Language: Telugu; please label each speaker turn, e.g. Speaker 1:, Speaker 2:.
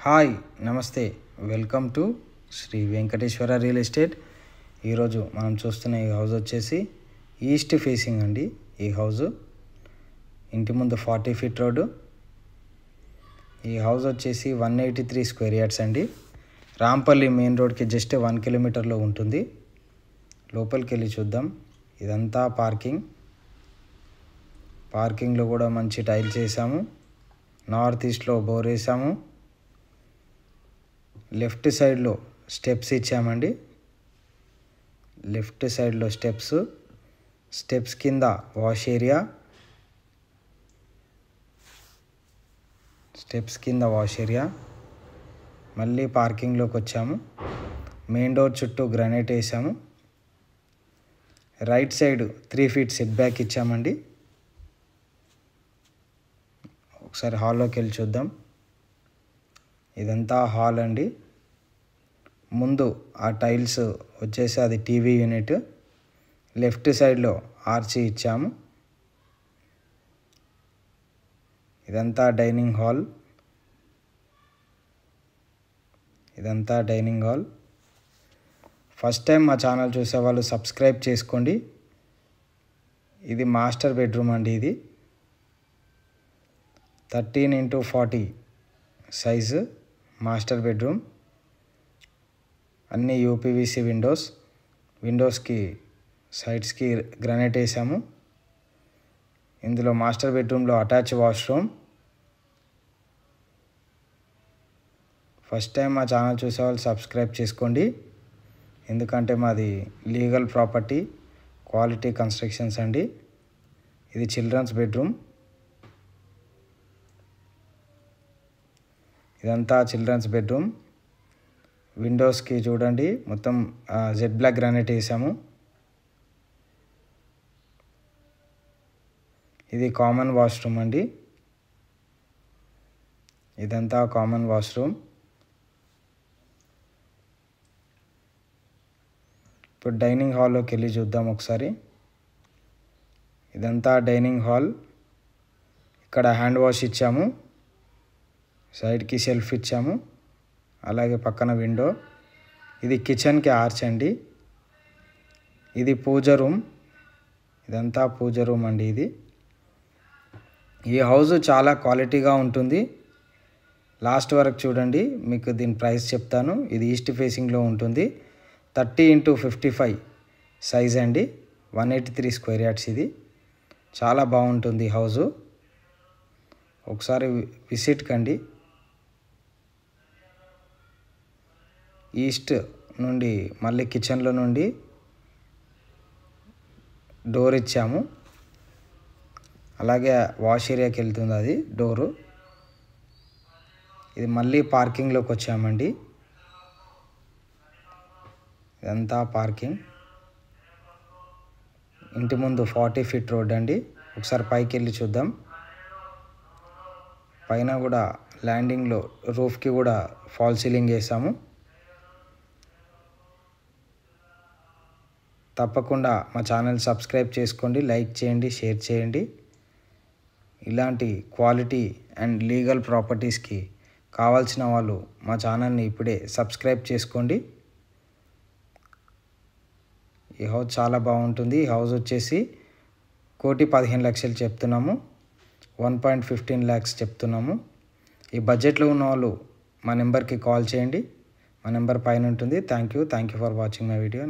Speaker 1: హాయ్ నమస్తే, welcome to Shri Venkateswara real estate. ఈరోజు మనం చూస్తున్న ఈ హౌస్ వచ్చేసి ఈస్ట్ ఫేసింగ్ అండి. ఈ హౌస్ ఇంటి ముందు 40 ఫీట్ రోడ్డు. ఈ హౌస్ వచ్చేసి 183 స్క్వేర్ యార్డ్స్ అండి. రాంపల్లి మెయిన్ రోడ్కి జస్ట్ 1 కిలోమీటర్లో ఉంటుంది. లోపలికి వెళ్ళి చూద్దాం. ఇదంతా పార్కింగ్లో కూడా మంచి టైల్స్ వేసాము. నార్త్ ఈస్ట్లో బోర్ వేసాము. లెఫ్ట్ సైడ్లో స్టెప్స్ ఇచ్చామండి. లెఫ్ట్ సైడ్లో స్టెప్స్ కింద వాష్ ఏరియా, మళ్ళీ పార్కింగ్లోకి వచ్చాము. మెయిన్ డోర్ చుట్టూ గ్రానైట్ వేసాము. Right side 3 feet set back ఇచ్చామండి. ఒకసారి హాల్లోకి వెళ్ళి చూద్దాం. ఇదంతా హాల్ అండి. ముందు ఆ టైల్స్ వచ్చేసి అది టీవీ యూనిట్. లెఫ్ట్ సైడ్లో ఆర్చి ఇచ్చాము. ఇదంతా డైనింగ్ హాల్. ఫస్ట్ టైం మా ఛానల్ చూసే వాళ్ళు సబ్స్క్రైబ్ చేసుకోండి. ఇది మాస్టర్ బెడ్రూమ్ అండి. ఇది 13x40 సైజు మాస్టర్ బెడ్రూమ్. అన్ని యూపీవీసీ విండోస్కి సైడ్స్కి గ్రానైట్ వేసాము. ఇందులో మాస్టర్ బెడ్రూమ్లో అటాచ్ వాష్రూమ్. ఫస్ట్ టైం మా ఛానల్ చూసే వాళ్ళు సబ్స్క్రైబ్ చేసుకోండి. ఎందుకంటే మాది లీగల్ ప్రాపర్టీ, క్వాలిటీ కన్స్ట్రక్షన్స్ అండి. ఇది చిల్డ్రన్స్ బెడ్రూమ్. ఇదంతా చిల్డ్రన్స్ బెడ్రూమ్. విండోస్కి చూడండి మొత్తం జెడ్ బ్లాక్ గ్రానైట్ వేసాము. ఇది కామన్ వాష్రూమ్ అండి. ఇదంతా కామన్ వాష్రూమ్. ఇప్పుడు డైనింగ్ హాల్లోకి వెళ్ళి చూద్దాం ఒకసారి. ఇదంతా డైనింగ్ హాల్. ఇక్కడ హ్యాండ్ వాష్ ఇచ్చాము. సైడ్కి షెల్ఫ్ ఇచ్చాము. అలాగే పక్కన విండో. ఇది కిచెన్కి ఆర్చ్ అండి. ఇది పూజ రూమ్. ఇదంతా పూజ రూమ్ అండి. ఈ హౌస్ చాలా క్వాలిటీగా ఉంటుంది. లాస్ట్ వరకు చూడండి, మీకు దీని ప్రైస్ చెప్తాను. ఇది ఈస్ట్ ఫేసింగ్లో ఉంటుంది. 30x55 సైజ్ అండి. 183 స్క్వేర్ యార్డ్స్. ఇది చాలా బాగుంటుంది హౌజు. ఒకసారి విజిట్ కండి. ఈస్ట్ నుండి మళ్ళీ కిచెన్లో నుండి డోర్ ఇచ్చాము. అలాగే వాష్ ఏరియాకి వెళ్తుంది అది డోరు. ఇది మళ్ళీ పార్కింగ్లోకి వచ్చామండి. ఇదంతా పార్కింగ్. ఇంటి ముందు 40 ఫీట్ రోడ్ అండి. ఒకసారి పైకి వెళ్ళి చూద్దాం. పైన కూడా ల్యాండింగ్లో రూఫ్కి కూడా ఫాల్ సీలింగ్ వేసాము. తప్పకుండా మా ఛానల్ సబ్స్క్రైబ్ చేసుకోండి, లైక్ చేయండి, షేర్ చేయండి. ఇలాంటి క్వాలిటీ అండ్ లీగల్ ప్రాపర్టీస్కి కావాల్సిన వాళ్ళు మా ఛానల్ని ఇప్పుడే సబ్స్క్రైబ్ చేసుకోండి. ఈ హౌస్ చాలా బాగుంటుంది. ఈ హౌస్ వచ్చేసి 1,15,00,000 చెప్తున్నాము. 1.15 lakhs చెప్తున్నాము. ఈ బడ్జెట్లో ఉన్న వాళ్ళు మా నెంబర్కి కాల్ చేయండి. మా నెంబర్ పైన ఉంటుంది. Thank you for watching my video.